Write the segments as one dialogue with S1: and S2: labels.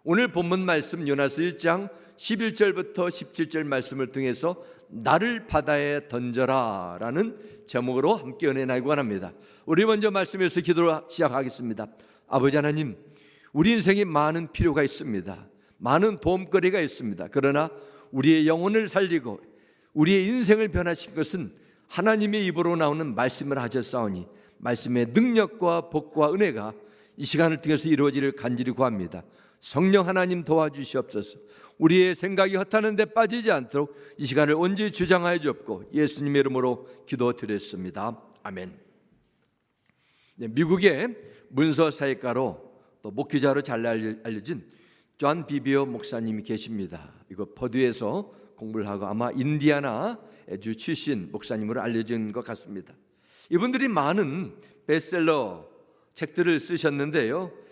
S1: 오늘 본문 말씀 요나서 1장 11절부터 17절 말씀을 통해서 나를 바다에 던져라 라는 제목으로 함께 은혜 나누기 원합니다. 우리 먼저 말씀에서 기도로 시작하겠습니다. 아버지 하나님, 우리 인생에 많은 필요가 있습니다. 많은 도움거리가 있습니다. 그러나 우리의 영혼을 살리고 우리의 인생을 변화시킨 것은 하나님의 입으로 나오는 말씀을 하셨사오니 말씀의 능력과 복과 은혜가 이 시간을 통해서 이루어지기를 간절히 구합니다. 성령 하나님 도와주시옵소서. 우리의 생각이 허탄한 데 빠지지 않도록 이 시간을 온전히 주장하여 주옵고 예수님의 이름으로 기도드렸습니다. 아멘. 미국의 문서 사역가로 또 목회자로 잘 알려진 존 비비오 목사님이 계십니다. 이거 퍼듀에서 공부를 하고 아마 인디아나 주 출신 목사님으로 알려진 것 같습니다. 이분들이 많은 베스트셀러 책들을 쓰셨는데요,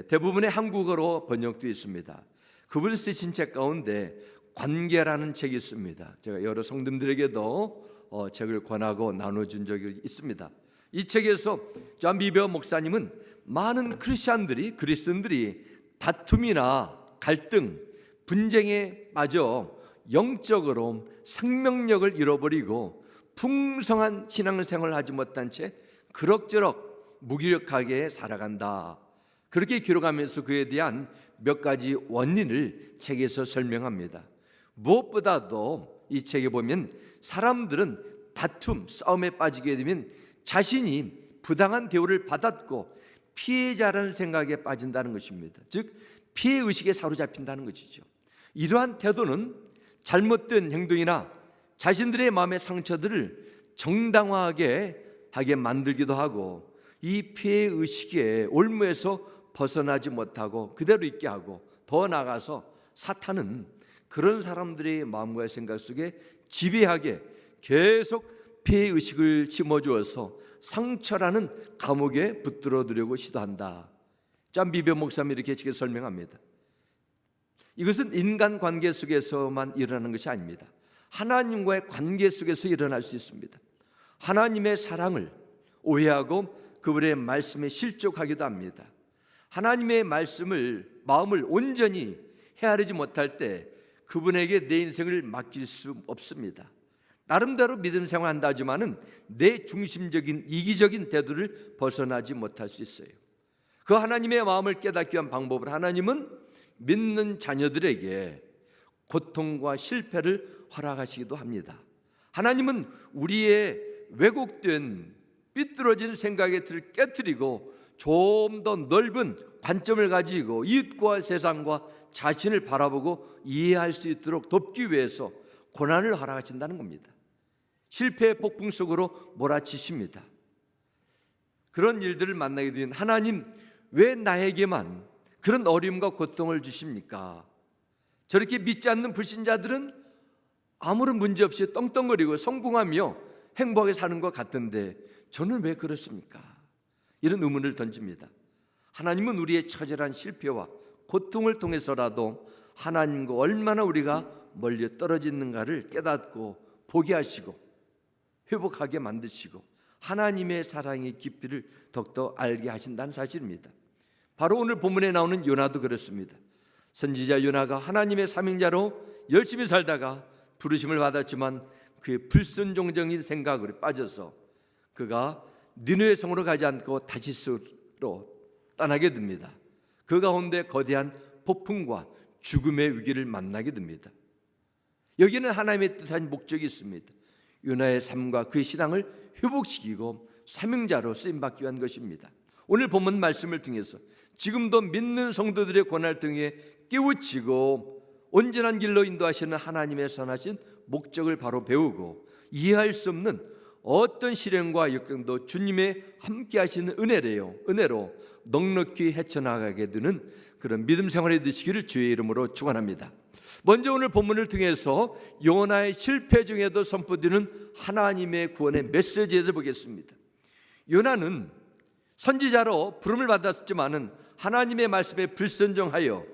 S1: 대부분의 한국어로 번역되어 있습니다. 그분이 쓰신 책 가운데 관계라는 책이 있습니다. 제가 여러 성도들에게도 책을 권하고 나눠준 적이 있습니다. 이 책에서 존 비비오 목사님은 많은 그리스도인들이 다툼이나 갈등, 분쟁에 빠져 영적으로 생명력을 잃어버리고 풍성한 신앙생활을 하지 못한 채 그럭저럭 무기력하게 살아간다, 그렇게 기록하면서 그에 대한 몇 가지 원인을 책에서 설명합니다. 무엇보다도 이 책에 보면 사람들은 다툼, 싸움에 빠지게 되면 자신이 부당한 대우를 받았고 피해자라는 생각에 빠진다는 것입니다. 즉 피해의식에 사로잡힌다는 것이죠. 이러한 태도는 잘못된 행동이나 자신들의 마음의 상처들을 정당화하게 하게 만들기도 하고 이 피해의식의 올무에서 벗어나지 못하고 그대로 있게 하고 더 나아가서 사탄은 그런 사람들의 마음과 생각 속에 지배하게 계속 피해의식을 심어주어서 상처라는 감옥에 붙들어두려고 시도한다. 존 비비오 목사님이 이렇게 설명합니다. 이것은 인간관계 속에서만 일어나는 것이 아닙니다. 하나님과의 관계 속에서 일어날 수 있습니다. 하나님의 사랑을 오해하고 그분의 말씀에 실족하기도 합니다. 하나님의 마음을 온전히 헤아리지 못할 때 그분에게 내 인생을 맡길 수 없습니다. 나름대로 믿음 생활한다 하지만은 내 중심적인 이기적인 태도를 벗어나지 못할 수 있어요. 그 하나님의 마음을 깨닫기 위한 방법을 하나님은 믿는 자녀들에게 고통과 실패를 허락하시기도 합니다. 하나님은 우리의 왜곡된 삐뚤어진 생각의 틀을 깨트리고 좀 더 넓은 관점을 가지고 이웃과 세상과 자신을 바라보고 이해할 수 있도록 돕기 위해서 고난을 허락하신다는 겁니다. 실패의 폭풍 속으로 몰아치십니다. 그런 일들을 만나게 되면 하나님, 왜 나에게만 그런 어려움과 고통을 주십니까? 저렇게 믿지 않는 불신자들은 아무런 문제 없이 떵떵거리고 성공하며 행복하게 사는 것 같은데 저는 왜 그렇습니까? 이런 의문을 던집니다. 하나님은 우리의 처절한 실패와 고통을 통해서라도 하나님과 얼마나 우리가 멀리 떨어지는가를 깨닫고 보게 하시고 회복하게 만드시고 하나님의 사랑의 깊이를 더욱더 알게 하신다는 사실입니다. 바로 오늘 본문에 나오는 요나도 그렇습니다. 선지자 요나가 하나님의 사명자로 열심히 살다가 부르심을 받았지만 그의 불순종적인 생각으로 빠져서 그가 니느웨 성으로 가지 않고 다시스로 떠나게 됩니다. 그 가운데 거대한 폭풍과 죽음의 위기를 만나게 됩니다. 여기는 하나님의 뜻한 목적이 있습니다. 요나의 삶과 그의 신앙을 회복시키고 사명자로 쓰임받기 위한 것입니다. 오늘 본문 말씀을 통해서 지금도 믿는 성도들의 고난을 통해 깨우치고 온전한 길로 인도하시는 하나님의 선하신 목적을 바로 배우고 이해할 수 없는 어떤 시련과 역경도 주님의 함께 하시는 은혜로 넉넉히 헤쳐나가게 되는 그런 믿음 생활이 되시기를 주의 이름으로 축원합니다. 먼저 오늘 본문을 통해서 요나의 실패 중에도 선포되는 하나님의 구원의 메시지를 보겠습니다. 요나는 선지자로 부름을 받았지만은 하나님의 말씀에 불순종하여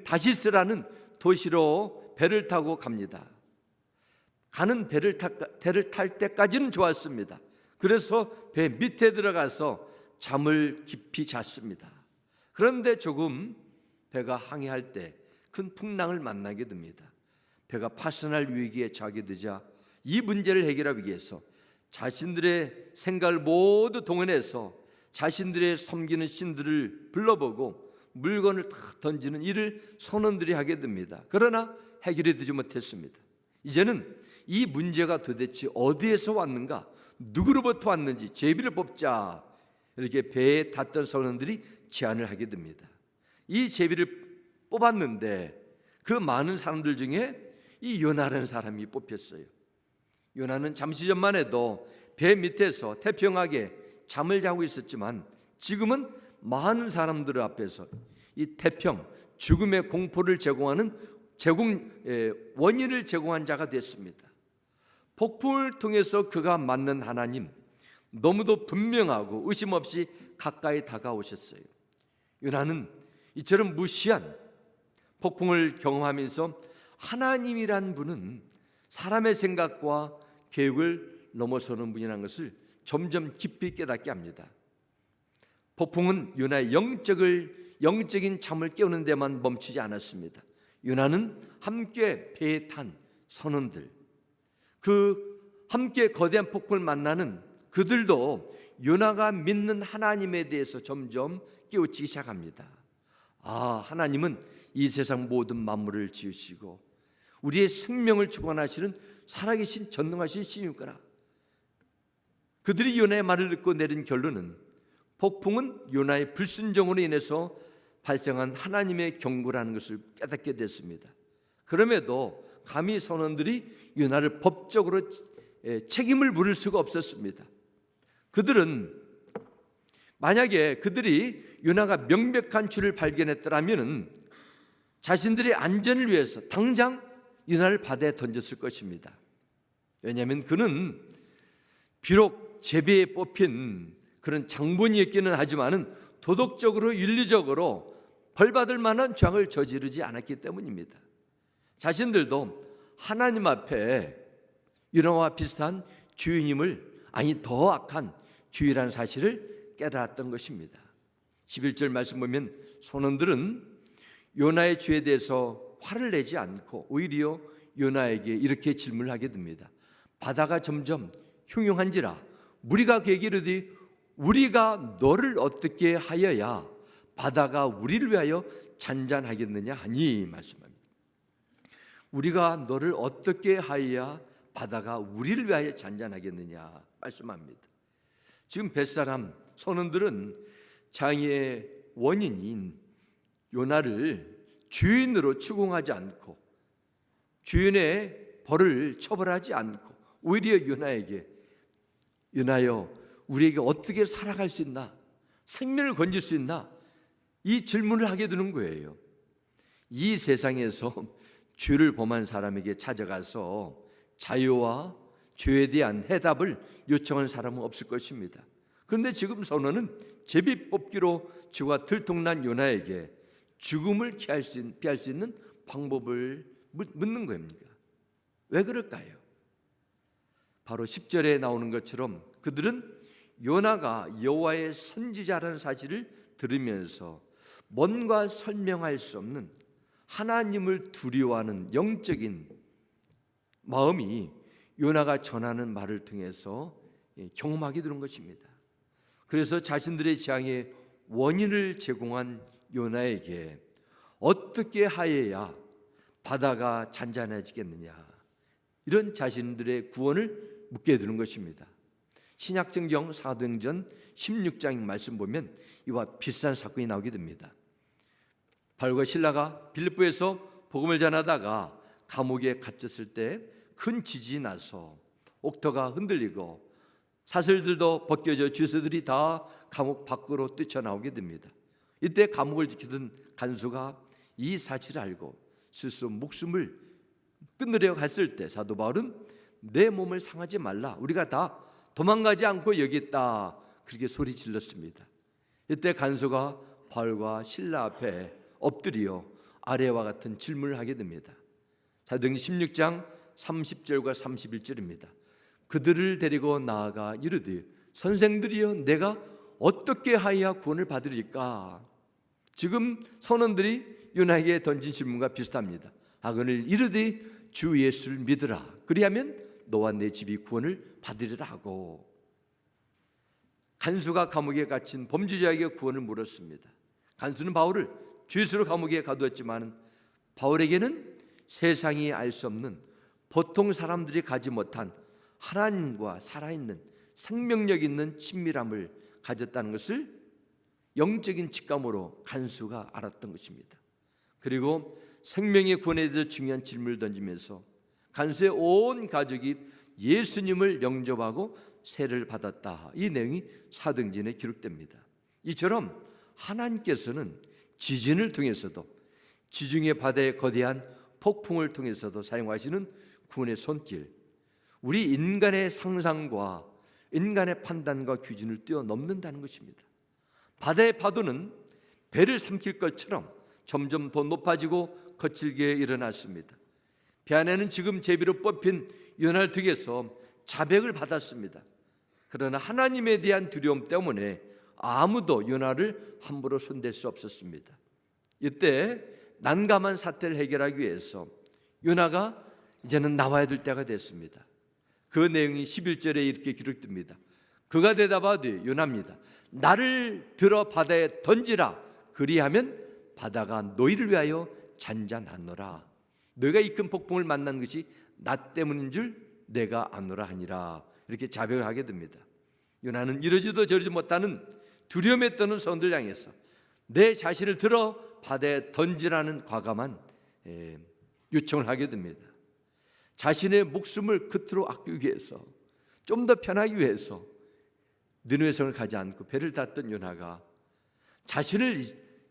S1: 다시스라는 도시로 배를 타고 갑니다. 가는 배를 탈 때까지는 좋았습니다. 그래서 배 밑에 들어가서 잠을 깊이 잤습니다. 그런데 조금 배가 항해할 때 큰 풍랑을 만나게 됩니다. 배가 파산할 위기에 처하게 되자 이 문제를 해결하기 위해서 자신들의 생각을 모두 동원해서 자신들의 섬기는 신들을 불러보고 물건을 탁 던지는 일을 선원들이 하게 됩니다. 그러나 해결이 되지 못했습니다. 이제는 이 문제가 도대체 어디에서 왔는가, 누구로부터 왔는지 제비를 뽑자, 이렇게 배에 탔던 선원들이 제안을 하게 됩니다. 이 제비를 뽑았는데 그 많은 사람들 중에 이 요나라는 사람이 뽑혔어요. 요나는 잠시 전만 해도 배 밑에서 태평하게 잠을 자고 있었지만 지금은 많은 사람들 앞에서 이 태평, 죽음의 공포를 제공하는 원인을 제공한 자가 됐습니다. 폭풍을 통해서 그가 만난 하나님, 너무도 분명하고 의심 없이 가까이 다가오셨어요. 요나는 이처럼 무시한 폭풍을 경험하면서 하나님이란 분은 사람의 생각과 계획을 넘어서는 분이라는 것을 점점 깊이 깨닫게 합니다. 폭풍은 요나의 영적인 잠을 깨우는 데만 멈추지 않았습니다. 요나는 함께 배에 탄 선원들, 그 함께 거대한 폭풍을 만나는 그들도 요나가 믿는 하나님에 대해서 점점 깨우치기 시작합니다. 하나님은 이 세상 모든 만물을 지으시고 우리의 생명을 주관하시는 살아계신 전능하신 신이구나. 그들이 요나의 말을 듣고 내린 결론은 폭풍은 요나의 불순종으로 인해서 발생한 하나님의 경고라는 것을 깨닫게 됐습니다. 그럼에도 감히 선원들이 요나를 법적으로 책임을 물을 수가 없었습니다. 그들은 만약에 그들이 요나가 명백한 죄를 발견했더라면 자신들의 안전을 위해서 당장 요나를 바다에 던졌을 것입니다. 왜냐하면 그는 비록 제비에 뽑힌 그런 장본이었기는 하지만은 도덕적으로 윤리적으로 벌받을 만한 죄악을 저지르지 않았기 때문입니다. 자신들도 하나님 앞에 요나와 비슷한 죄인임을, 아니 더 악한 죄라는 사실을 깨달았던 것입니다. 11절 말씀 보면 선원들은 요나의 죄에 대해서 화를 내지 않고 오히려 요나에게 이렇게 질문을 하게 됩니다. 바다가 점점 흉흉한지라 무리가 그에게 이르되 우리가 너를 어떻게 하여야 바다가 우리를 위하여 잔잔하겠느냐 하니 말씀합니다. 우리가 너를 어떻게 하여야 바다가 우리를 위하여 잔잔하겠느냐 말씀합니다. 지금 뱃사람 선원들은 장애의 원인인 요나를 죄인으로 추궁하지 않고 죄인의 벌을 처벌하지 않고 오히려 요나에게 요나여 우리에게 어떻게 살아갈 수 있나, 생명을 건질 수 있나, 이 질문을 하게 되는 거예요. 이 세상에서 죄를 범한 사람에게 찾아가서 자유와 죄에 대한 해답을 요청한 사람은 없을 것입니다. 그런데 지금 선원은 제비 뽑기로 죄가 들통난 요나에게 죽음을 피할 수 있는 방법을 묻는 겁니다. 왜 그럴까요? 바로 10절에 나오는 것처럼 그들은 요나가 여호와의 선지자라는 사실을 들으면서 뭔가 설명할 수 없는 하나님을 두려워하는 영적인 마음이 요나가 전하는 말을 통해서 경험하게 되는 것입니다. 그래서 자신들의 재앙의 원인을 제공한 요나에게 어떻게 하여야 바다가 잔잔해지겠느냐, 이런 자신들의 구원을 묻게 되는 것입니다. 신약성경 사도행전 16장 말씀 보면 이와 비슷한 사건이 나오게 됩니다. 바울과 실라가 빌립보에서 복음을 전하다가 감옥에 갇혔을 때 큰 지진이 나서 옥터가 흔들리고 사슬들도 벗겨져 죄수들이 다 감옥 밖으로 뛰쳐나오게 됩니다. 이때 감옥을 지키던 간수가 이 사실을 알고 스스로 목숨을 끊으려고 했을 때 사도 바울은 내 몸을 상하지 말라, 우리가 다 도망가지 않고 여기 있다, 그렇게 소리 질렀습니다. 이때 간수가 바울과 실라 앞에 엎드려 아래와 같은 질문을 하게 됩니다. 사도행전 16장 30절과 31절입니다. 그들을 데리고 나아가 이르되 선생들이여 내가 어떻게 하여야 구원을 받으리까? 지금 선원들이 요나에게 던진 질문과 비슷합니다. 하거늘 이르되 주 예수를 믿으라. 그리하면 너와 내 집이 구원을 받으리라 하고, 간수가 감옥에 갇힌 범죄자에게 구원을 물었습니다. 간수는 바울을 죄수로 감옥에 가두었지만 바울에게는 세상이 알 수 없는 보통 사람들이 가지 못한 하나님과 살아있는 생명력 있는 친밀함을 가졌다는 것을 영적인 직감으로 간수가 알았던 것입니다. 그리고 생명의 구원에 대해서 중요한 질문을 던지면서 간수의 온 가족이 예수님을 영접하고 세례를 받았다. 이 내용이 사도행전에 기록됩니다. 이처럼 하나님께서는 지진을 통해서도, 지중해 바다의 거대한 폭풍을 통해서도 사용하시는 구원의 손길, 우리 인간의 상상과 인간의 판단과 기준을 뛰어넘는다는 것입니다. 바다의 파도는 배를 삼킬 것처럼 점점 더 높아지고 거칠게 일어났습니다. 배 안에는 지금 제비로 뽑힌 요나를 통해서 자백을 받았습니다. 그러나 하나님에 대한 두려움 때문에 아무도 요나를 함부로 손댈 수 없었습니다. 이때 난감한 사태를 해결하기 위해서 요나가 이제는 나와야 될 때가 됐습니다. 그 내용이 11절에 이렇게 기록됩니다. 그가 대답하되, 요나입니다. 나를 들어 바다에 던지라. 그리하면 바다가 너희를 위하여 잔잔하노라. 너희가 이 큰 폭풍을 만난 것이 나 때문인 줄 내가 아노라 하니라. 이렇게 자백을 하게 됩니다. 요나는 이러지도 저러지 못하는 두려움에 떠는 선원들 향해서 내 자신을 들어 바다에 던지라는 과감한 요청을 하게 됩니다. 자신의 목숨을 끝으로 아끼기 위해서, 좀 더 편하기 위해서 느느웨성을 가지 않고 배를 탔던 요나가 자신을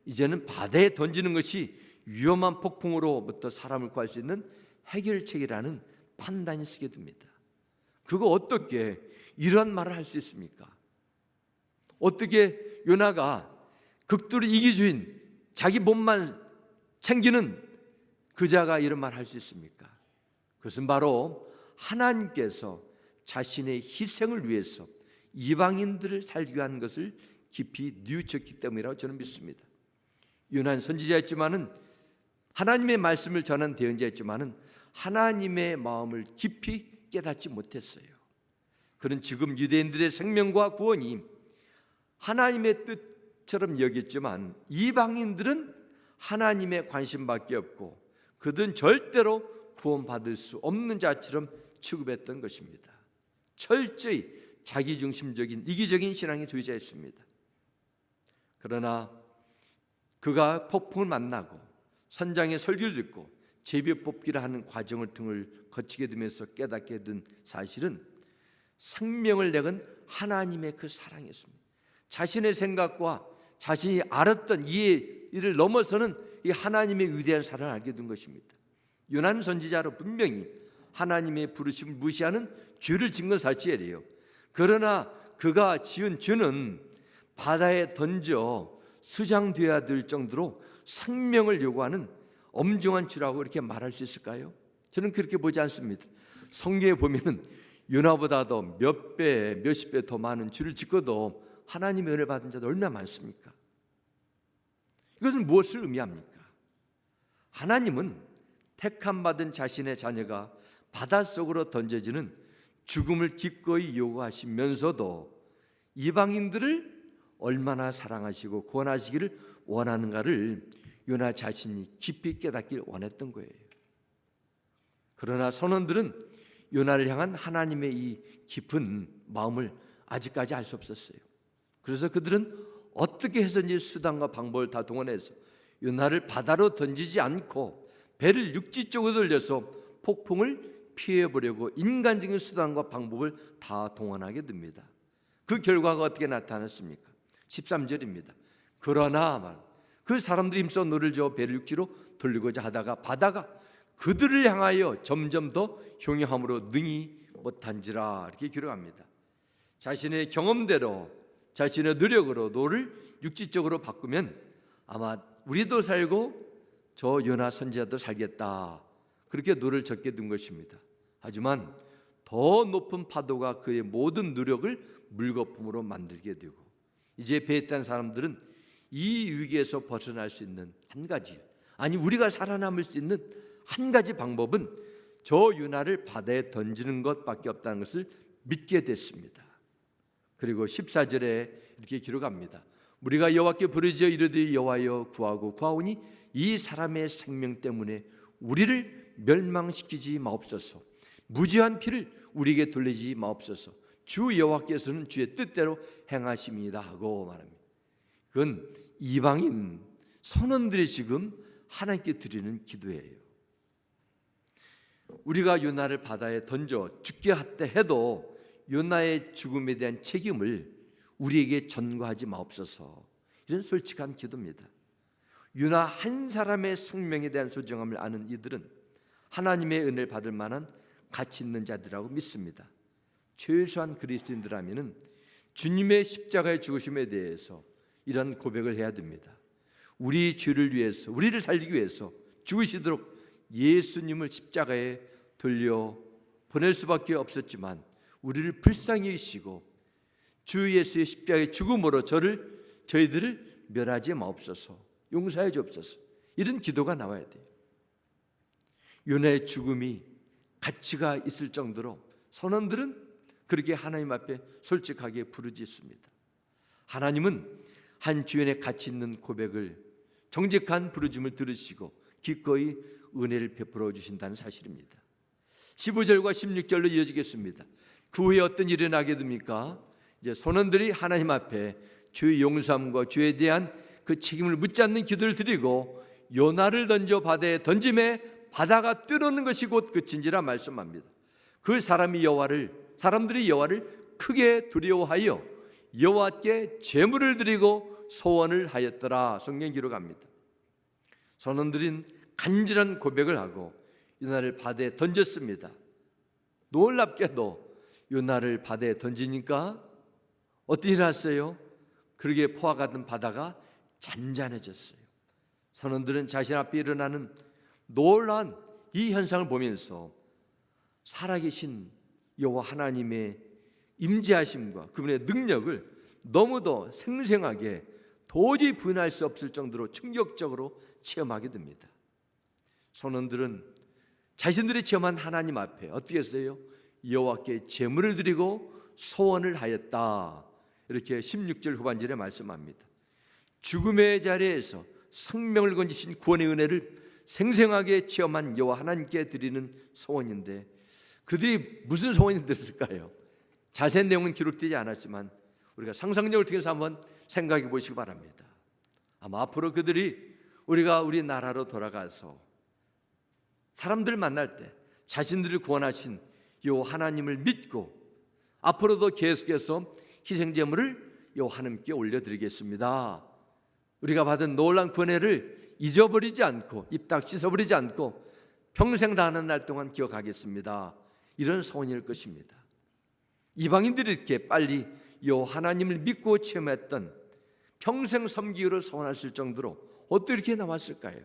S1: 이제는 바다에 던지는 것이 위험한 폭풍으로부터 사람을 구할 수 있는 해결책이라는 판단이 쓰게 됩니다. 그거 어떻게 이런 말을 할 수 있습니까? 어떻게 요나가 극도로 이기주의인 자기 몸만 챙기는 그자가 이런 말을 할 수 있습니까? 그것은 바로 하나님께서 자신의 희생을 위해서 이방인들을 살게 한 것을 깊이 뉘우쳤기 때문이라고 저는 믿습니다. 요나는 선지자였지만은, 하나님의 말씀을 전한 대언자였지만은 하나님의 마음을 깊이 깨닫지 못했어요. 그는 지금 유대인들의 생명과 구원이 하나님의 뜻처럼 여겼지만 이방인들은 하나님의 관심밖에 없고 그들은 절대로 구원받을 수 없는 자처럼 취급했던 것입니다. 철저히 자기중심적인 이기적인 신앙이 도의자였습니다. 그러나 그가 폭풍을 만나고 선장의 설교를 듣고 제비 뽑기를 하는 과정을 거치게 되면서 깨닫게 된 사실은 생명을 내건 하나님의 그 사랑이었습니다. 자신의 생각과 자신이 알았던 이해를 넘어서는 이 하나님의 위대한 사랑을 알게 된 것입니다. 요나는 선지자로 분명히 하나님의 부르심을 무시하는 죄를 지은 건 사실이에요. 그러나 그가 지은 죄는 바다에 던져 수장되어야 될 정도로 생명을 요구하는 엄중한 죄라고 이렇게 말할 수 있을까요? 저는 그렇게 보지 않습니다. 성경에 보면은 요나보다도 몇 배, 몇십 배 더 많은 죄를 짓고도 하나님의 은혜를 받은 자도 얼마나 많습니까? 이것은 무엇을 의미합니까? 하나님은 택함 받은 자신의 자녀가 바닷속으로 던져지는 죽음을 기꺼이 요구하시면서도 이방인들을 얼마나 사랑하시고 구원하시기를 원하는가를 요나 자신이 깊이 깨닫길 원했던 거예요. 그러나 선원들은 요나를 향한 하나님의 이 깊은 마음을 아직까지 알 수 없었어요. 그래서 그들은 어떻게 해서든지 수단과 방법을 다 동원해서 요나를 바다로 던지지 않고 배를 육지 쪽으로 돌려서 폭풍을 피해보려고 인간적인 수단과 방법을 다 동원하게 됩니다. 그 결과가 어떻게 나타났습니까? 13절입니다. 그러나 그 사람들이 힘써 노를 저어 배를 육지로 돌리고자 하다가 바다가 그들을 향하여 점점 더 형용함으로 능히 못한지라, 이렇게 기록합니다. 자신의 경험대로, 자신의 노력으로 노를 육지 쪽으로 바꾸면 아마 우리도 살고 저 요나 선지자도 살겠다, 그렇게 노를 젓게 된 것입니다. 하지만 더 높은 파도가 그의 모든 노력을 물거품으로 만들게 되고, 이제 배에 탄 사람들은 이 위기에서 벗어날 수 있는 한 가지, 아니 우리가 살아남을 수 있는 한 가지 방법은 저 요나를 바다에 던지는 것밖에 없다는 것을 믿게 됐습니다. 그리고 14절에 이렇게 기록합니다. 우리가 여호와께 부르짖어 이르되 여호와여 구하고 구하오니 이 사람의 생명 때문에 우리를 멸망시키지 마옵소서. 무죄한 피를 우리에게 돌리지 마옵소서. 주 여호와께서는 주의 뜻대로 행하심이다 하고 말합니다. 그건 이방인 선원들이 지금 하나님께 드리는 기도예요. 우리가 요나를 바다에 던져 죽게 했다 해도 요나의 죽음에 대한 책임을 우리에게 전가하지 마옵소서. 이런 솔직한 기도입니다. 요나 한 사람의 생명에 대한 소중함을 아는 이들은 하나님의 은혜를 받을 만한 가치 있는 자들이라고 믿습니다. 최소한 그리스도인들이라면 주님의 십자가의 죽으심에 대해서 이런 고백을 해야 됩니다. 우리 죄를 위해서, 우리를 살리기 위해서 죽으시도록 예수님을 십자가에 돌려 보낼 수밖에 없었지만 우리를 불쌍히 여기시고 주 예수의 십자가의 죽음으로 저희들을 멸하지 마옵소서, 용서해 주옵소서. 이런 기도가 나와야 돼요. 요나의 죽음이 가치가 있을 정도로 선원들은 그렇게 하나님 앞에 솔직하게 부르짖습니다. 하나님은 한 주인의 가치 있는 고백을, 정직한 부르짖음을 들으시고 기꺼이 은혜를 베풀어 주신다는 사실입니다. 15절과 16절로 이어지겠습니다. 그 후에 어떤 일이 나게 됩니까? 이제 선원들이 하나님 앞에 주의 용서함과 주에 대한 그 책임을 묻지 않는 기도를 드리고 요나를 던져 바다에 던짐에 바다가 뜨는 것이 곧 그친지라 말씀합니다. 그 사람들이 여호와를 크게 두려워하여 여호와께 제물을 드리고 소원을 하였더라. 성경 기록합니다. 선원들은 간절한 고백을 하고 요나를 바다에 던졌습니다. 놀랍게도 요나를 바다에 던지니까 어떤 일이 났어요? 그러게 포화가던 바다가 잔잔해졌어요. 선원들은 자신 앞에 일어나는 놀라운 이 현상을 보면서 살아계신 여호와 하나님의 임재하심과 그분의 능력을 너무도 생생하게 도저히 부인할 수 없을 정도로 충격적으로 체험하게 됩니다. 선원들은 자신들이 체험한 하나님 앞에 어떻게 했어요? 여호와께 제물을 드리고 소원을 하였다. 이렇게 16절 후반절에 말씀합니다. 죽음의 자리에서 생명을 건지신 구원의 은혜를 생생하게 체험한 여호와 하나님께 드리는 소원인데 그들이 무슨 소원이 들었을까요? 자세한 내용은 기록되지 않았지만 우리가 상상력을 통해서 한번 생각해 보시기 바랍니다. 아마 앞으로 그들이 우리가 우리 나라로 돌아가서 사람들 만날 때 자신들을 구원하신 여호와 하나님을 믿고 앞으로도 계속해서 희생제물을 여호와 하나님께 올려드리겠습니다. 우리가 받은 놀라운 구원을 잊어버리지 않고 입 딱 씻어버리지 않고 평생 다하는 날 동안 기억하겠습니다. 이런 소원일 것입니다. 이방인들이 이렇게 빨리 여호와 하나님을 믿고 체험했던 평생 섬기기로 소원하실 정도로 어떻게 이렇게 나왔을까요?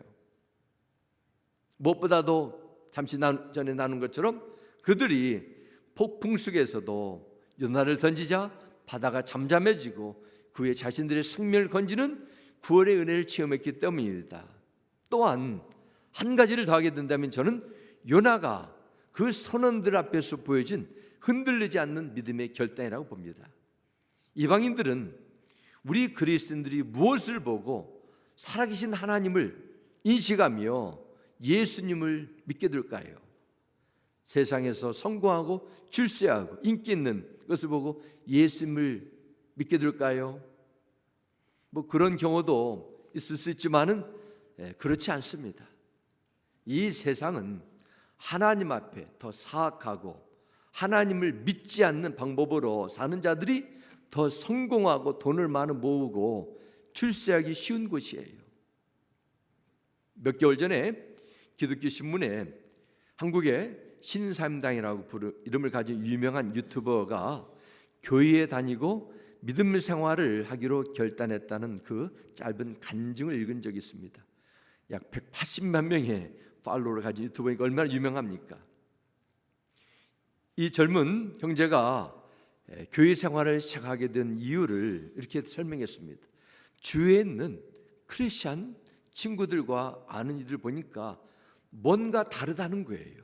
S1: 무엇보다도 잠시 전에 나눈 것처럼 그들이 폭풍 속에서도 요나를 던지자 바다가 잠잠해지고 그 후에 자신들의 생명을 건지는 구원의 은혜를 체험했기 때문입니다. 또한 한 가지를 더하게 된다면 저는 요나가 그 선원들 앞에서 보여진 흔들리지 않는 믿음의 결단이라고 봅니다. 이방인들은 우리 그리스도인들이 무엇을 보고 살아계신 하나님을 인식하며 예수님을 믿게 될까요? 세상에서 성공하고 출세하고 인기 있는 것을 보고 예수님을 믿게 될까요? 뭐 그런 경우도 있을 수 있지만은 그렇지 않습니다. 이 세상은 하나님 앞에 더 사악하고 하나님을 믿지 않는 방법으로 사는 자들이 더 성공하고 돈을 많이 모으고 출세하기 쉬운 곳이에요. 몇 개월 전에 기독교 신문에 한국의 신삼당이라고 이름을 가진 유명한 유튜버가 교회에 다니고 믿음 생활을 하기로 결단했다는 그 짧은 간증을 읽은 적이 있습니다. 약 180만 명의 팔로워를 가진 유튜버니까 얼마나 유명합니까? 이 젊은 형제가 교회 생활을 시작하게 된 이유를 이렇게 설명했습니다. 주위에 있는 크리스찬 친구들과 아는 이들 보니까 뭔가 다르다는 거예요.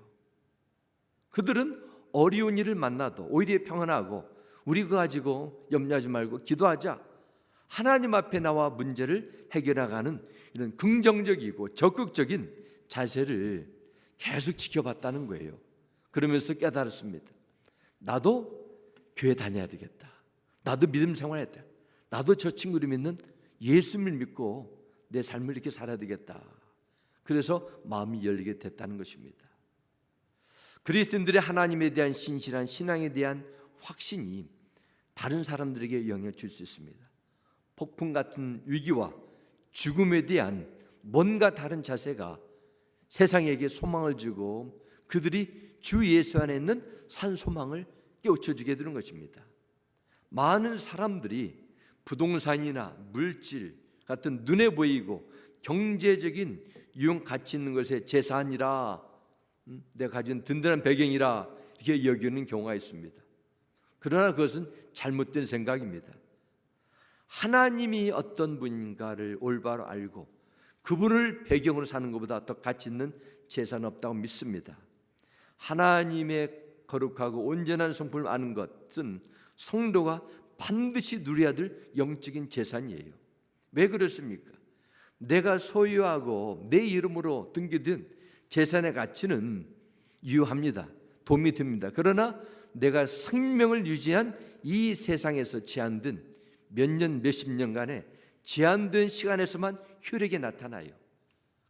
S1: 그들은 어려운 일을 만나도 오히려 평안하고, 우리 그거 가지고 염려하지 말고 기도하자, 하나님 앞에 나와 문제를 해결하가는 이런 긍정적이고 적극적인 자세를 계속 지켜봤다는 거예요. 그러면서 깨달았습니다. 나도 교회 다녀야 되겠다. 나도 믿음 생활해야 돼. 나도 저 친구를 믿는 예수님을 믿고 내 삶을 이렇게 살아야 되겠다. 그래서 마음이 열리게 됐다는 것입니다. 그리스도인들의 하나님에 대한 신실한 신앙에 대한 확신이 다른 사람들에게 영향을 줄 수 있습니다. 폭풍 같은 위기와 죽음에 대한 뭔가 다른 자세가 세상에게 소망을 주고, 그들이 주 예수 안에 있는 산 소망을 깨우쳐주게 되는 것입니다. 많은 사람들이 부동산이나 물질 같은 눈에 보이고 경제적인 유용 가치 있는 것에 재산이라, 내가 가진 든든한 배경이라 이렇게 여기는 경우가 있습니다. 그러나 그것은 잘못된 생각입니다. 하나님이 어떤 분인가를 올바로 알고 그분을 배경으로 사는 것보다 더 가치 있는 재산은 없다고 믿습니다. 하나님의 거룩하고 온전한 성품을 아는 것은 성도가 반드시 누려야 될 영적인 재산이에요. 왜 그렇습니까? 내가 소유하고 내 이름으로 등기된 재산의 가치는 유효합니다. 도움이 됩니다. 그러나 내가 생명을 유지한 이 세상에서 제한된 몇 년, 몇십 년간의 제한된 시간에서만 효력이 나타나요.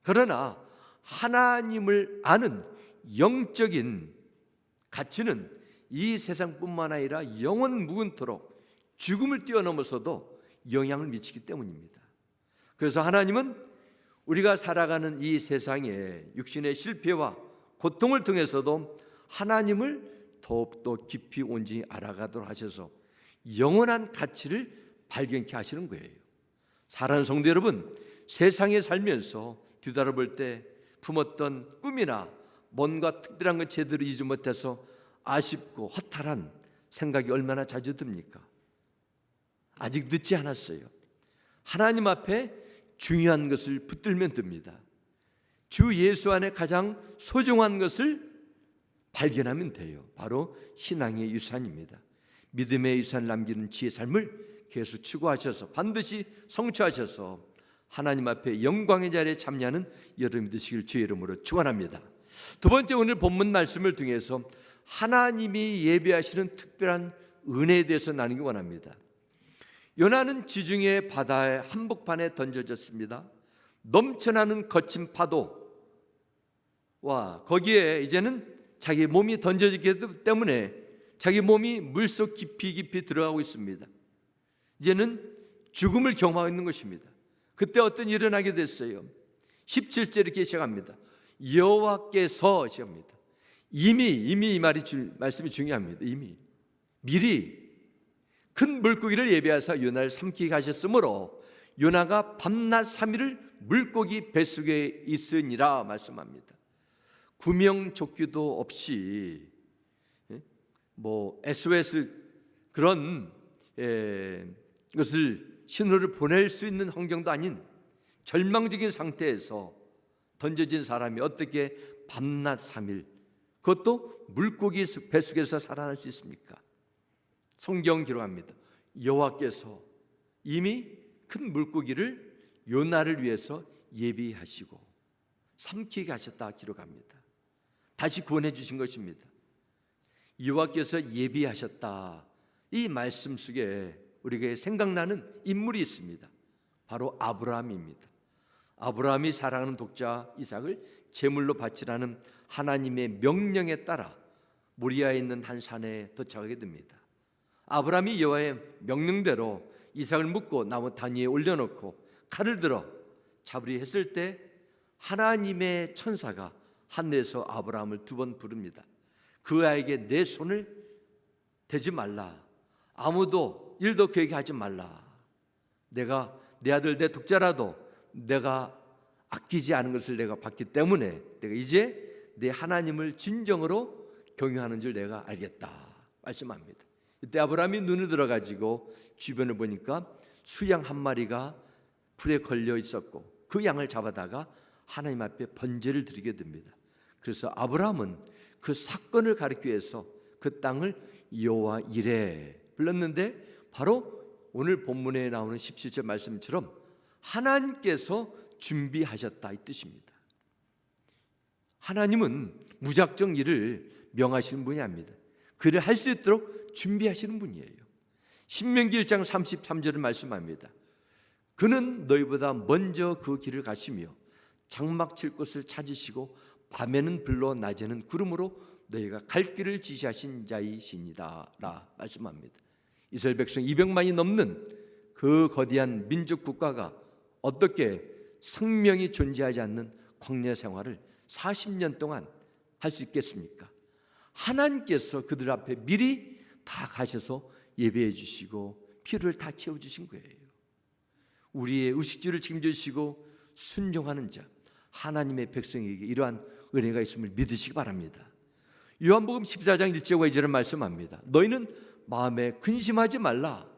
S1: 그러나 하나님을 아는 영적인 가치는 이 세상뿐만 아니라 영원 무근토록 죽음을 뛰어넘어서도 영향을 미치기 때문입니다. 그래서 하나님은 우리가 살아가는 이 세상에 육신의 실패와 고통을 통해서도 하나님을 더욱더 깊이 온전히 알아가도록 하셔서 영원한 가치를 발견케 하시는 거예요. 사랑하는 성도 여러분, 세상에 살면서 뒤돌아볼 때 품었던 꿈이나 뭔가 특별한 것 제대로 이루지 못해서 아쉽고 허탈한 생각이 얼마나 자주 듭니까? 아직 늦지 않았어요. 하나님 앞에 중요한 것을 붙들면 됩니다. 주 예수 안에 가장 소중한 것을 발견하면 돼요. 바로 신앙의 유산입니다. 믿음의 유산을 남기는 지혜의 삶을 계속 추구하셔서 반드시 성취하셔서 하나님 앞에 영광의 자리에 참여하는 여러분이 되시길 주의 이름으로 축원합니다. 두 번째, 오늘 본문 말씀을 통해서 하나님이 예비하시는 특별한 은혜에 대해서 나누기 원합니다. 요나는 지중해 바다의 한복판에 던져졌습니다. 넘쳐나는 거친 파도와 거기에 이제는 자기 몸이 던져지기 때문에 자기 몸이 물속 깊이 들어가고 있습니다. 이제는 죽음을 경험하고 있는 것입니다. 그때 어떤 일이 일어나게 됐어요. 17절 이렇게 시작합니다. 여호와께서 시작합니다. 이미 이 말씀이 중요합니다. 이미 미리 큰 물고기를 예비하사 요나를 삼키게 하셨으므로 요나가 밤낮 3일을 물고기 뱃속에 있으니라 말씀합니다. 구명조끼도 없이 SOS 그런 것을 신호를 보낼 수 있는 환경도 아닌 절망적인 상태에서 던져진 사람이 어떻게 밤낮 3일, 그것도 물고기 뱃속에서 살아날 수 있습니까? 성경 기록합니다. 여호와께서 이미 큰 물고기를 요나를 위해서 예비하시고 삼키게 하셨다 기록합니다. 다시 구원해 주신 것입니다. 여호와께서 예비하셨다. 이 말씀 속에 우리에게 생각나는 인물이 있습니다. 바로 아브라함입니다. 아브라함이 사랑하는 독자 이삭을 제물로 바치라는 하나님의 명령에 따라 모리아에 있는 한 산에 도착하게 됩니다. 아브라함이 여호와의 명령대로 이삭을 묶고 나무 단위에 올려놓고 칼을 들어 잡으려 했을 때 하나님의 천사가 하늘에서 아브라함을 2번 부릅니다. 그 아이에게 내 손을 대지 말라. 아무도 일도 그에게 하지 말라. 내가 내 아들 내 독자라도 내가 아끼지 않은 것을 내가 봤기 때문에 내가 이제 내 하나님을 진정으로 경외하는 줄 내가 알겠다 말씀합니다. 이때 아브라함이 눈을 들어가지고 주변을 보니까 수양 한 마리가 불에 걸려 있었고 그 양을 잡아다가 하나님 앞에 번제를 드리게 됩니다. 그래서 아브라함은 그 사건을 가리키기 위해서 그 땅을 여호와 이레 불렀는데, 바로 오늘 본문에 나오는 17절 말씀처럼 하나님께서 준비하셨다 이 뜻입니다. 하나님은 무작정 일을 명하시는 분이 아닙니다. 그를 할 수 있도록 준비하시는 분이에요. 신명기 1장 33절을 말씀합니다. 그는 너희보다 먼저 그 길을 가시며 장막 칠 곳을 찾으시고 밤에는 불로 낮에는 구름으로 너희가 갈 길을 지시하신 자이시니다 라 말씀합니다. 이스라엘 백성 200만이 넘는 그 거대한 민족 국가가 어떻게 생명이 존재하지 않는 광야 생활을 40년 동안 할 수 있겠습니까? 하나님께서 그들 앞에 미리 다 가셔서 예배해 주시고 필요를 다 채워주신 거예요. 우리의 의식주를 책임지시고 순종하는 자, 하나님의 백성에게 이러한 은혜가 있음을 믿으시기 바랍니다. 요한복음 14장 1절과 2절은 말씀합니다. 너희는 마음에 근심하지 말라.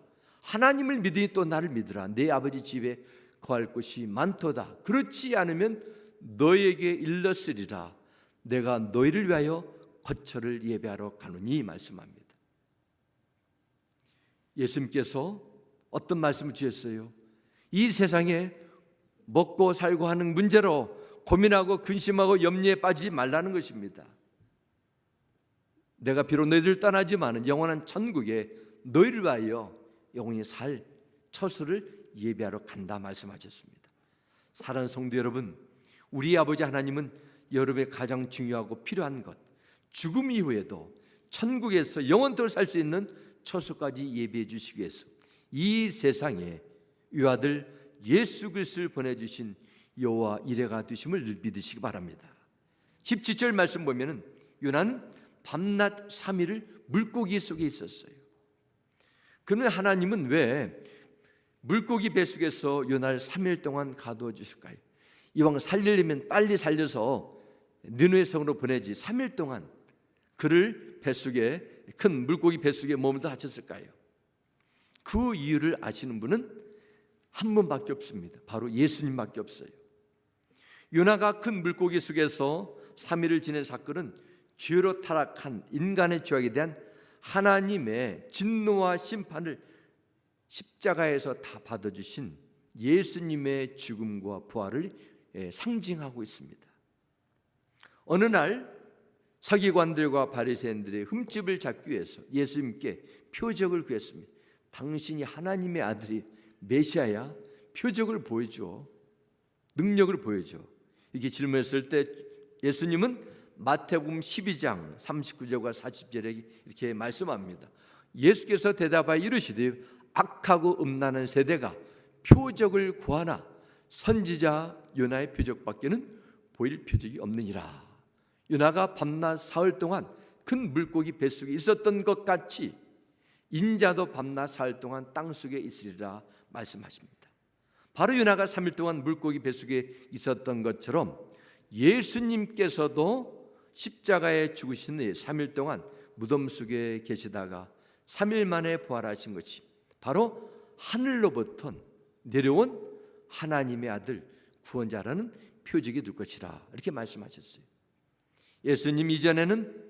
S1: 하나님을 믿으니 또 나를 믿으라. 내 아버지 집에 거할 곳이 많도다. 그렇지 않으면 너희에게 일렀으리라. 내가 너희를 위하여 거처를 예배하러 가노니 말씀합니다. 예수님께서 어떤 말씀을 주셨어요? 이 세상에 먹고 살고 하는 문제로 고민하고 근심하고 염려에 빠지지 말라는 것입니다. 내가 비록 너희를 떠나지만은 영원한 천국에 너희를 위하여 영원히 살 처소를 예배하러 간다 말씀하셨습니다. 사랑하는 성도 여러분, 우리 아버지 하나님은 여러분의 가장 중요하고 필요한 것, 죽음 이후에도 천국에서 영원토록 살 수 있는 처소까지 예비해 주시기 위해서 이 세상에 유아들 예수 그리스도를 보내주신 여호와 이레가 되심을 믿으시기 바랍니다. 17절 말씀 보면은 요나는 밤낮 3일을 물고기 속에 있었어요. 그러면 하나님은 왜 물고기 뱃속에서 요나를 3일 동안 가두어 주실까요? 이왕 살리려면 빨리 살려서 느느웨 성으로 보내지 3일 동안 그를 뱃속에, 큰 물고기 뱃속에 머물다 하셨을까요? 그 이유를 아시는 분은 한 분밖에 없습니다. 바로 예수님밖에 없어요. 요나가 큰 물고기 속에서 3일을 지낸 사건은 죄로 타락한 인간의 죄악에 대한 하나님의 진노와 심판을 십자가에서 다 받아주신 예수님의 죽음과 부활을 상징하고 있습니다. 어느 날 서기관들과 바리새인들의 흠집을 잡기 위해서 예수님께 표적을 구했습니다. 당신이 하나님의 아들이 메시아야? 표적을 보여줘, 능력을 보여줘. 이렇게 질문했을 때 예수님은 마태복음 12장 39절과 40절에 이렇게 말씀합니다. 예수께서 대답하여 이르시되 악하고 음란한 세대가 표적을 구하나 선지자 요나의 표적밖에는 보일 표적이 없느니라. 요나가 밤낮 사흘 동안 큰 물고기 뱃속에 있었던 것 같이 인자도 밤낮 사흘 동안 땅속에 있으리라 말씀하십니다. 바로 요나가 3일 동안 물고기 뱃속에 있었던 것처럼 예수님께서도 십자가에 죽으신 후에 3일 동안 무덤 속에 계시다가 3일 만에 부활하신 것이 바로 하늘로부터 내려온 하나님의 아들 구원자라는 표적이 될 것이라 이렇게 말씀하셨어요. 예수님 이전에는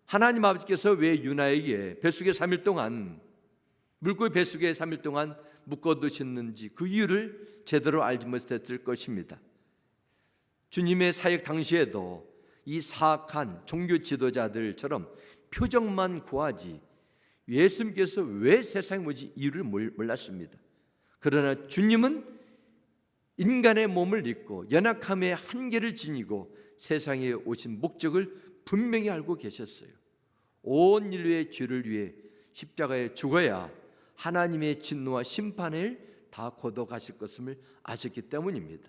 S1: 하나님 아버지께서 왜 유나에게 뱃속에 3일 동안, 물고기 뱃속에 3일 동안 묶어두셨는지 그 이유를 제대로 알지 못했을 것입니다. 주님의 사역 당시에도 이 사악한 종교 지도자들처럼 표적만 구하지 예수님께서 왜 세상에 오지 이유를 몰랐습니다. 그러나 주님은 인간의 몸을 입고 연약함의 한계를 지니고 세상에 오신 목적을 분명히 알고 계셨어요. 온 인류의 죄를 위해 십자가에 죽어야 하나님의 진노와 심판을 다 거둬가실 것을 아셨기 때문입니다.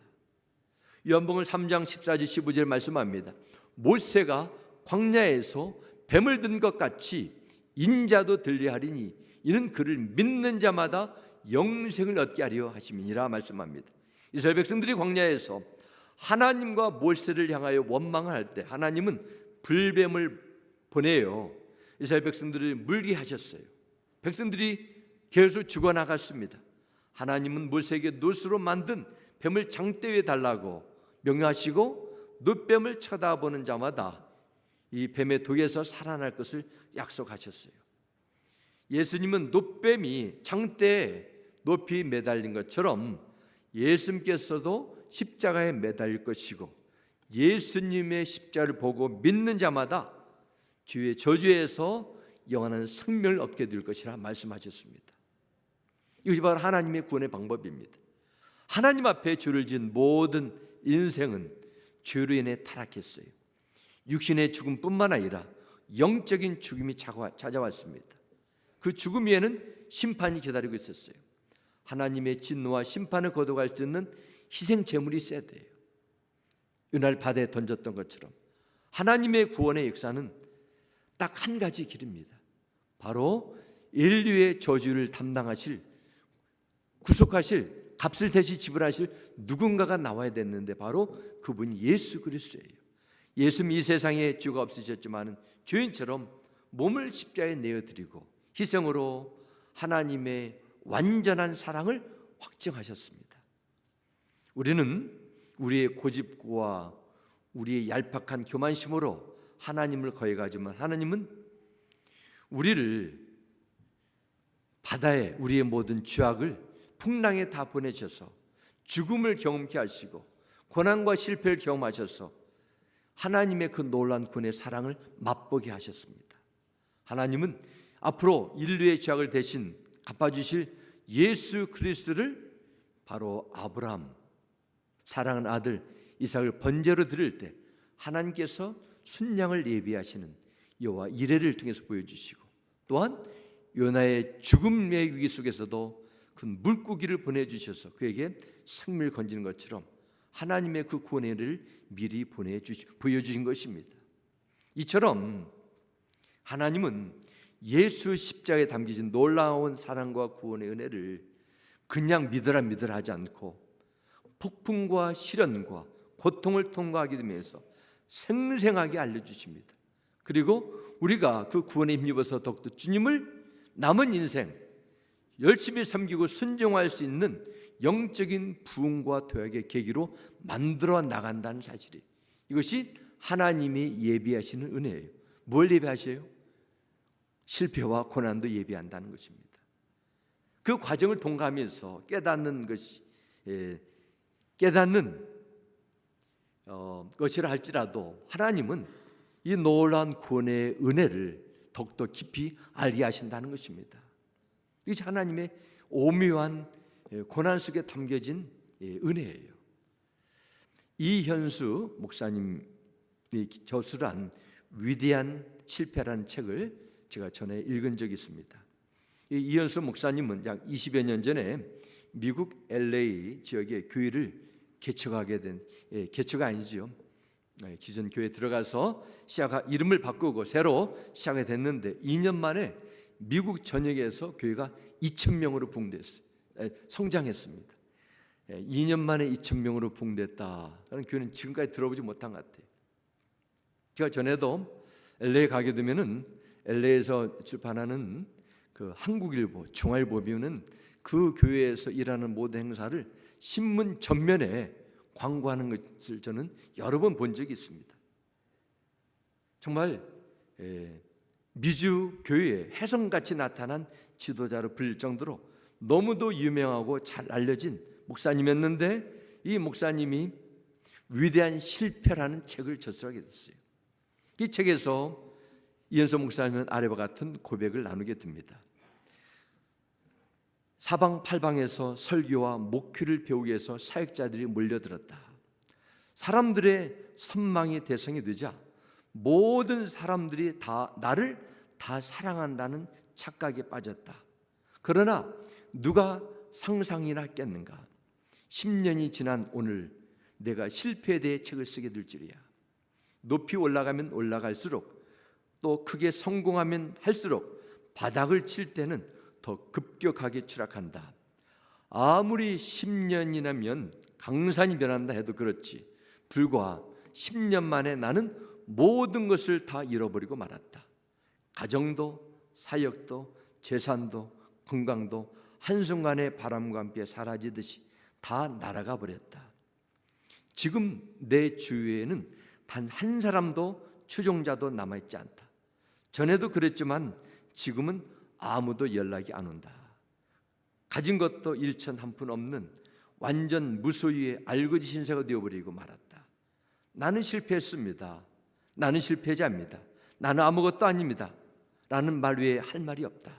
S1: 요한복음 3장 14절 15절 말씀합니다. 모세가 광야에서 뱀을 든 것 같이 인자도 들리하리니 이는 그를 믿는 자마다 영생을 얻게 하려 하심이니라 말씀합니다. 이스라엘 백성들이 광야에서 하나님과 모세를 향하여 원망을 할 때 하나님은 불뱀을 보내요. 이스라엘 백성들을 물게 하셨어요. 백성들이 계속 죽어나갔습니다. 하나님은 모세에게 노수로 만든 뱀을 장대 위에 달라고 명령하시고 놋뱀을 쳐다보는 자마다 이 뱀의 독에서 살아날 것을 약속하셨어요. 예수님은 놋뱀이 장대에 높이 매달린 것처럼 예수님께서도 십자가에 매달릴 것이고, 예수님의 십자가를 보고 믿는 자마다 주의 저주에서 영원한 생명을 얻게 될 것이라 말씀하셨습니다. 이것이 바로 하나님의 구원의 방법입니다. 하나님 앞에 죄를 지은 모든 인생은 죄로 인해 타락했어요. 육신의 죽음뿐만 아니라 영적인 죽음이 찾아왔습니다. 그 죽음 위에는 심판이 기다리고 있었어요. 하나님의 진노와 심판을 거둬갈 수 있는 희생 제물이 있어야 돼요. 이날 바다에 던졌던 것처럼 하나님의 구원의 역사는 딱 한 가지 길입니다. 바로 인류의 저주를 담당하실, 구속하실, 값을 대신 지불하실 누군가가 나와야 됐는데 바로 그분이 예수 그리스도예요. 예수님이 이 세상에 죄가 없으셨지만 죄인처럼 몸을 십자가에 내어드리고 희생으로 하나님의 완전한 사랑을 확증하셨습니다. 우리는 우리의 고집과 우리의 얄팍한 교만심으로 하나님을 거역하지만 하나님은 우리를 바다에 우리의 모든 죄악을 풍랑에 다 보내셔서 죽음을 경험케 하시고 고난과 실패를 경험하셔서 하나님의 그 놀라운 구원의 사랑을 맛보게 하셨습니다. 하나님은 앞으로 인류의 죄악을 대신 갚아주실 예수 그리스도를 바로 아브라함 사랑하는 아들 이삭을 번제로 드릴 때 하나님께서 순양을 예비하시는 여호와 이레를 통해서 보여주시고, 또한 요나의 죽음의 위기 속에서도 그 물고기를 보내주셔서 그에게 생명을 건지는 것처럼 하나님의 그 구원의 은혜를 미리 보여주신 것입니다. 이처럼 하나님은 예수 십자가에 담겨진 놀라운 사랑과 구원의 은혜를 그냥 믿으라 하지 않고 폭풍과 시련과 고통을 통과하게 되면서 생생하게 알려주십니다. 그리고 우리가 그 구원에 힘입어서 더욱더 주님을 남은 인생 열심히 섬기고 순종할 수 있는 영적인 부흥과 도약의 계기로 만들어 나간다는 사실이, 이것이 하나님이 예비하시는 은혜예요. 뭘 예비하셔요? 실패와 고난도 예비한다는 것입니다. 그 과정을 통과하면서 깨닫는 것이라 할지라도 하나님은 이 놀라운 구원의 은혜를 더욱더 깊이 알게 하신다는 것입니다. 이것이 하나님의 오묘한 고난 속에 담겨진 은혜예요. 이현수 목사님이 저술한 위대한 실패라는 책을 제가 전에 읽은 적이 있습니다. 이현수 목사님은 약 20여 년 전에 미국 LA 지역의 교회를 개척하게 된, 개척가 아니지요, 기존 교회에 들어가서 이름을 바꾸고 새로 시작이 됐는데 2년 만에 미국 전역에서 교회가 2,000명으로 부흥됐어요. 성장했습니다. 2년 만에 2,000명으로 부흥됐다는 교회는 지금까지 들어보지 못한 것 같아요. 제가 전에도 LA 가게 되면은 LA에서 출판하는 그 한국일보, 중앙일보비는 그 교회에서 일하는 모든 행사를 신문 전면에 광고하는 것을 저는 여러 번 본 적이 있습니다. 정말 미주 교회에 혜성같이 나타난 지도자로 불릴 정도로 너무도 유명하고 잘 알려진 목사님이었는데, 이 목사님이 위대한 실패라는 책을 저술하게 됐어요. 이 책에서 이현수 목사님은 아래와 같은 고백을 나누게 됩니다. 사방팔방에서 설교와 목회를 배우기 위해서 사역자들이 몰려들었다. 사람들의 선망의 대상이 되자 모든 사람들이 나를 다 사랑한다는 착각에 빠졌다. 그러나 누가 상상이나 했겠는가? 10년이 지난 오늘 내가 실패에 대해 책을 쓰게 될 줄이야. 높이 올라가면 올라갈수록, 또 크게 성공하면 할수록 바닥을 칠 때는 더 급격하게 추락한다. 아무리 10년이나면 강산이 변한다 해도 그렇지, 불과 10년 만에 나는 모든 것을 다 잃어버리고 말았다. 가정도, 사역도, 재산도, 건강도 한순간에 바람과 함께 사라지듯이 다 날아가 버렸다. 지금 내 주위에는 단 한 사람도 추종자도 남아있지 않다. 전에도 그랬지만 지금은 아무도 연락이 안 온다. 가진 것도 일천 한 푼 없는 완전 무소유의 알거지 신세가 되어버리고 말았다. 나는 실패했습니다. 나는 실패자입니다. 나는 아무것도 아닙니다. 라는 말 외에 할 말이 없다.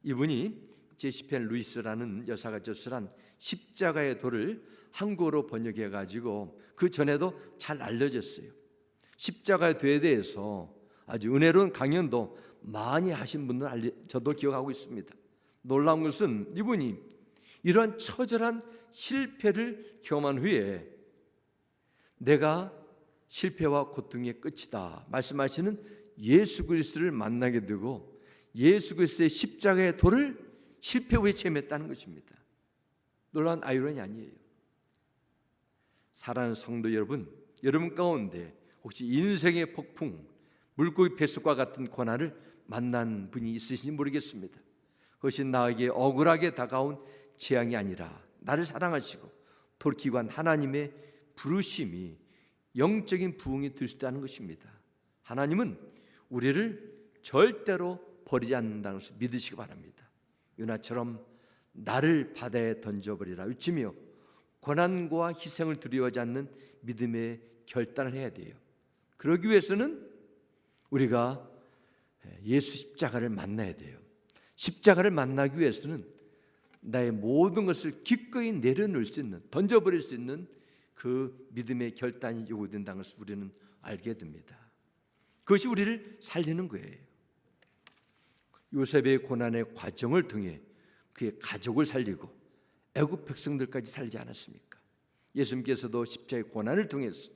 S1: 이분이 제시펜 루이스라는 여사가 저술한 십자가의 도를 한국어로 번역해가지고 그 전에도 잘 알려졌어요. 십자가의 도에 대해서 아주 은혜로운 강연도 많이 하신 분들 저도 기억하고 있습니다. 놀라운 것은 이분이 이러한 처절한 실패를 경험한 후에 내가 실패와 고통의 끝이다 말씀하시는 예수 그리스도를 만나게 되고 예수 그리스도의 십자가의 도를 실패 후에 체험했다는 것입니다. 놀라운 아이러니 아니에요. 사랑하는 성도 여러분, 여러분 가운데 혹시 인생의 폭풍, 물고기 뱃속과 같은 고난을 만난 분이 있으신지 모르겠습니다. 그것이 나에게 억울하게 다가온 재앙이 아니라 나를 사랑하시고 돌이키고 한 하나님의 부르심이 영적인 부흥이 될 수 있다는 것입니다. 하나님은 우리를 절대로 버리지 않는다는 것을 믿으시기 바랍니다. 요나처럼 나를 바다에 던져버리라 외치며 고난과 희생을 두려워하지 않는 믿음의 결단을 해야 돼요. 그러기 위해서는 우리가 예수 십자가를 만나야 돼요. 십자가를 만나기 위해서는 나의 모든 것을 기꺼이 내려놓을 수 있는, 던져버릴 수 있는 그 믿음의 결단이 요구된다는 것을 우리는 알게 됩니다. 그것이 우리를 살리는 거예요. 요셉의 고난의 과정을 통해 그의 가족을 살리고 애굽 백성들까지 살리지 않았습니까? 예수님께서도 십자가의 고난을 통해서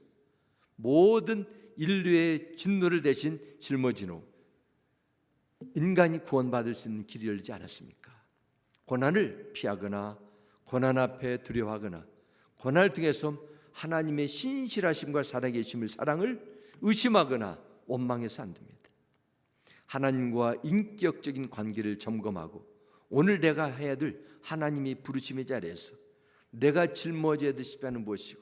S1: 모든 인류의 진노를 대신 짊어진 후 인간이 구원받을 수 있는 길이 열리지 않았습니까? 고난을 피하거나 고난 앞에 두려워하거나 고난을 통해서 하나님의 신실하심과 살아계심을 사랑을 의심하거나 원망해서 안 됩니다. 하나님과 인격적인 관계를 점검하고 오늘 내가 해야 될 하나님이 부르심의 자리에서 내가 짊어져야 될 십자가는 무엇이고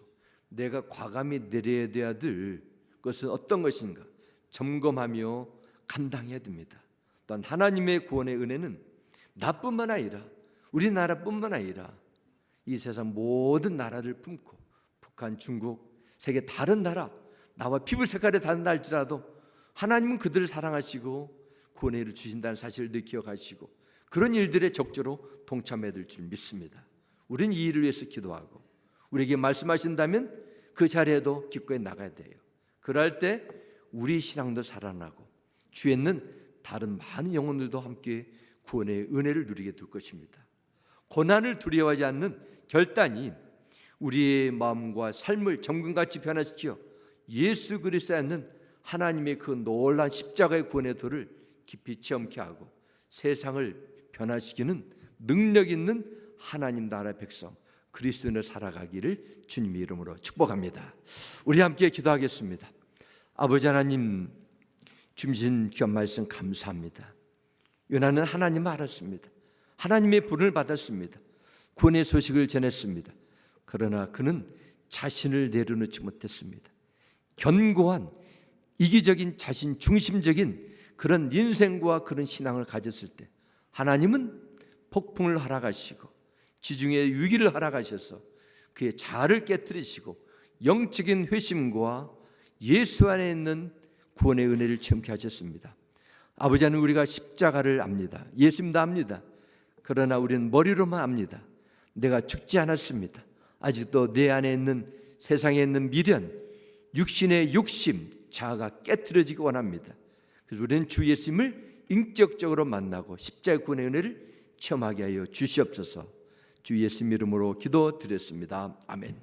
S1: 내가 과감히 내려야 될 것은 어떤 것인가 점검하며 감당해야 됩니다. 또한 하나님의 구원의 은혜는 나뿐만 아니라 우리나라뿐만 아니라 이 세상 모든 나라를 품고 북한, 중국, 세계 다른 나라 나와 피부 색깔이 다른다 할지라도 하나님은 그들을 사랑하시고 구원의 일을 주신다는 사실을 늘 기억하시고 그런 일들에 적극적으로 동참해야 될 줄 믿습니다. 우리는 이 일을 위해서 기도하고 우리에게 말씀하신다면 그 자리에도 기꺼이 나가야 돼요. 그럴 때 우리 신앙도 살아나고 주에 있는 다른 많은 영혼들도 함께 구원의 은혜를 누리게 될 것입니다. 고난을 두려워하지 않는 결단이 우리의 마음과 삶을 정금같이 변화시켜 예수 그리스도에 있는 하나님의 그 놀라운 십자가의 구원의 도를 깊이 체험케 하고 세상을 변화시키는 능력 있는 하나님 나라의 백성 그리스도인으로 살아가기를 주님의 이름으로 축복합니다. 우리 함께 기도하겠습니다. 아버지 하나님, 주신 귀한 말씀 감사합니다. 요나는 하나님을 알았습니다. 하나님의 부름을 받았습니다. 구원의 소식을 전했습니다. 그러나 그는 자신을 내려놓지 못했습니다. 견고한 이기적인 자신 중심적인 그런 인생과 그런 신앙을 가졌을 때 하나님은 폭풍을 허락하시고 지중해 위기를 허락하셔서 그의 자아를 깨뜨리시고 영적인 회심과 예수 안에 있는 구원의 은혜를 체험케 하셨습니다. 아버지 하나님, 우리가 십자가를 압니다. 예수님도 압니다. 그러나 우리는 머리로만 압니다. 내가 죽지 않았습니다. 아직도 내 안에 있는 세상에 있는 미련, 육신의 욕심, 자아가 깨트려지기 원합니다. 그래서 우리는 주 예수님을 인격적으로 만나고 십자가의 구원의 은혜를 체험하게 하여 주시옵소서. 주 예수님 이름으로 기도드렸습니다. 아멘.